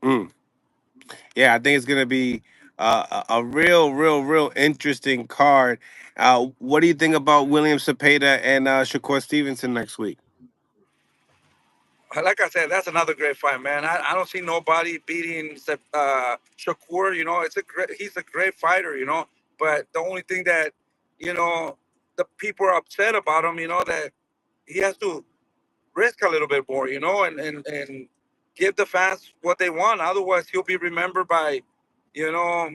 Mm. Yeah, I think it's gonna be a real interesting card. What do you think about William Cepeda and Shakur Stevenson next week? Like I said, that's another great fight, man. I don't see nobody beating Shakur. He's a great fighter, But the only thing that you know the people are upset about him, that he has to risk a little bit more, and give the fans what they want. Otherwise, he'll be remembered by, you know,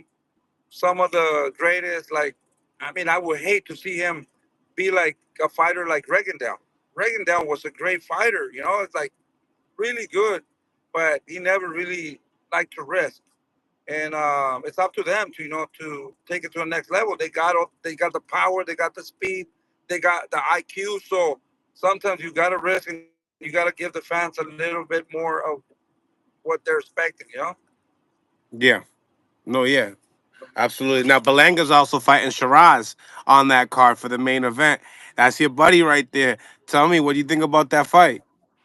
some of the greatest. Like, I mean, I would hate to see him be like a fighter like Regendale. Regendale was a great fighter, It's like really good, but he never really liked to risk. And it's up to them to to take it to the next level. They got the power, they got the speed, they got the IQ. So sometimes you got to risk and you got to give the fans a little bit more of what they're expecting. Yeah, no, yeah, absolutely. Now Belanga's also fighting Shiraz on that card for the main event. That's your buddy right there. Tell me, what do you think about that fight?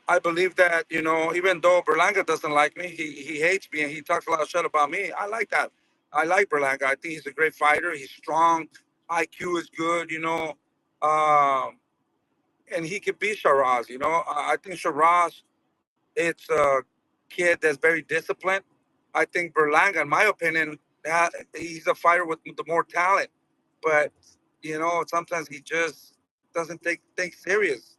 I believe that even though Berlanga doesn't like me, he hates me and he talks a lot of shit about me. I like that. I like Berlanga. I think he's a great fighter. He's strong. IQ is good. Um, and he could beat Shiraz. I think Shiraz, it's a kid that's very disciplined. I think Berlanga, in my opinion, he's a fighter with the more talent, but sometimes he just doesn't take things serious.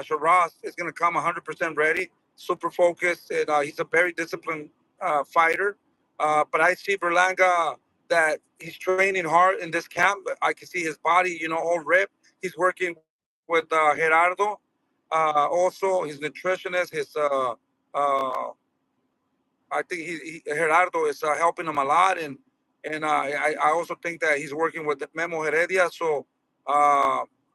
Shiraz is going to come 100% ready, super focused, and he's a very disciplined fighter. But I see Berlanga that he's training hard in this camp. I can see his body, all ripped. He's working with Gerardo. Also, his nutritionist, uh, I think Gerardo is helping him a lot, and I also think that he's working with Memo Heredia. So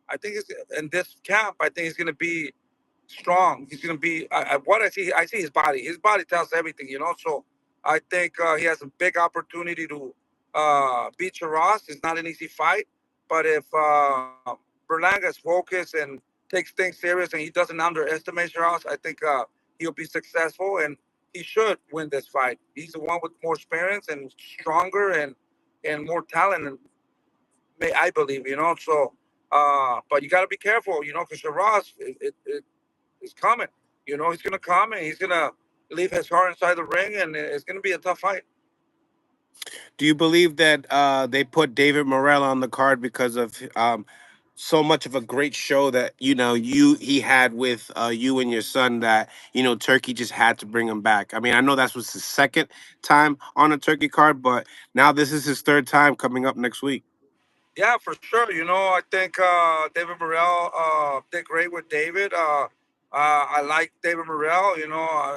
I think in this camp, I think he's going to be strong. He's going to be what I see his body. His body tells everything. So I think he has a big opportunity to beat Shiraz. It's not an easy fight, but if Berlanga is focused and takes things serious and he doesn't underestimate Shiraz, I think he'll be successful and he should win this fight. He's the one with more experience and stronger and more talent, and I believe. So, but you got to be careful, because Shiraz is coming. He's gonna come and he's gonna leave his heart inside the ring, and it's gonna be a tough fight. Do you believe that they put David Morrell on the card because of so much of a great show that he had with you and your son, that Turkey just had to bring him back? I mean, I know that was his second time on a Turkey card, but now this is his third time coming up next week. Yeah, for sure. I think David Morrell did great with David. I like David Morrell.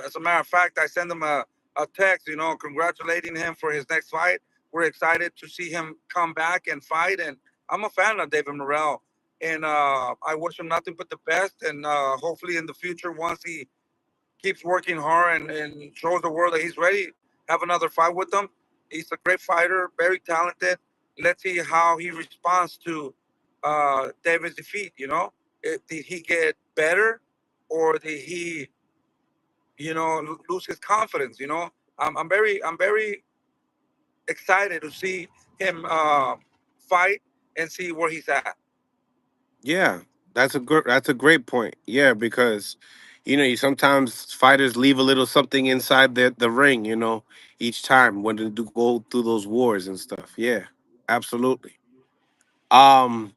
As a matter of fact, I sent him a text, congratulating him for his next fight. We're excited to see him come back and fight. And I'm a fan of David Morrell. And I wish him nothing but the best. And hopefully in the future, once he keeps working hard and shows the world that he's ready, have another fight with him. He's a great fighter, very talented. Let's see how he responds to David's defeat. Did he get better, or did he, lose his confidence? I'm very excited to see him fight and see where he's at. Yeah, that's a great point. Yeah, because you sometimes fighters leave a little something inside the ring, each time when they do go through those wars and stuff. Yeah, absolutely. Um,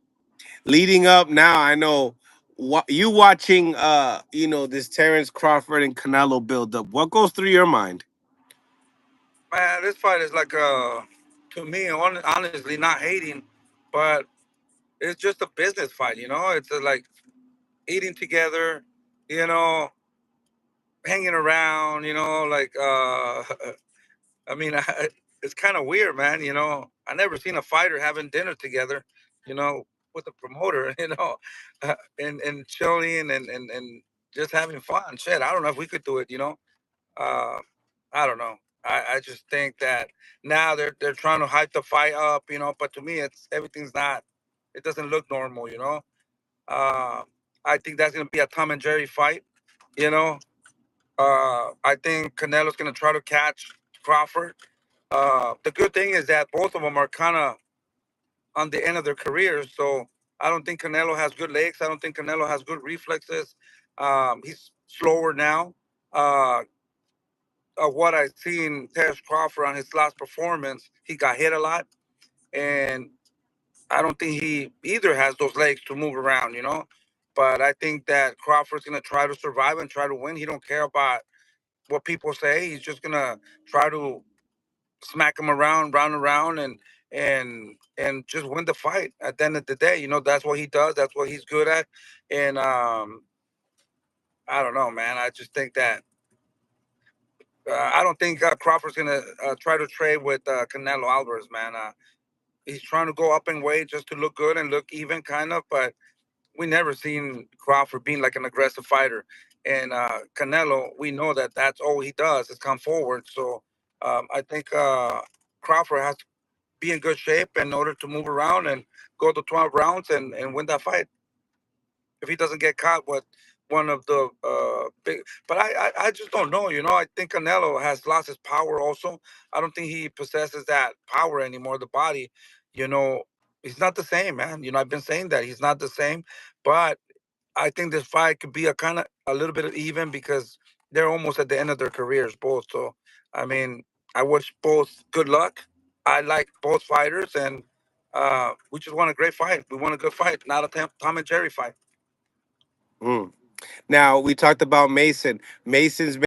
Leading up now, I know what you watching. This Terrence Crawford and Canelo build up. What goes through your mind? Man, this fight is like to me, honestly, not hating, but it's just a business fight. It's like eating together, you know, hanging around, like I mean, it's kind of weird, man. I never seen a fighter having dinner together, you know, with a promoter, and chilling and just having fun. Shit, I don't know if we could do it. Uh, I don't know. I just think that now they're trying to hype the fight up, but to me, it's everything's not. It doesn't look normal. Uh, I think that's gonna be a Tom and Jerry fight, you know. I think Canelo's going to try to catch Crawford. The good thing is that both of them are kind of on the end of their careers, so I don't think Canelo has good legs. I don't think Canelo has good reflexes. He's slower now. Uh, of what I've seen, Terence Crawford on his last performance, he got hit a lot, and I don't think he either has those legs to move around, you know. But I think that Crawford's gonna try to survive and try to win. He don't care about what people say. He's just gonna try to smack him around, round and round, and just win the fight. At the end of the day, you know, that's what he does. That's what he's good at. And I don't know, man. I just think that I don't think Crawford's gonna try to trade with Canelo Alvarez, man. He's trying to go up in weight just to look good and look even, kind of. But we never seen Crawford being like an aggressive fighter. And Canelo, we know that that's all he does is come forward. So I think Crawford has to be in good shape in order to move around and go to 12 rounds and win that fight if he doesn't get caught with one of the big. But I just don't know. You know, I think Canelo has lost his power. Also, I don't think he possesses that power anymore. The body, you know, he's not the same, man. You know, I've been saying that he's not the same. But I think this fight could be a kind of a little bit of even because they're almost at the end of their careers, both. So, I mean, I wish both good luck. I like both fighters, and we just want a great fight. We want a good fight, not a Tom and Jerry fight. Mm. Now we talked about Mason. Mason's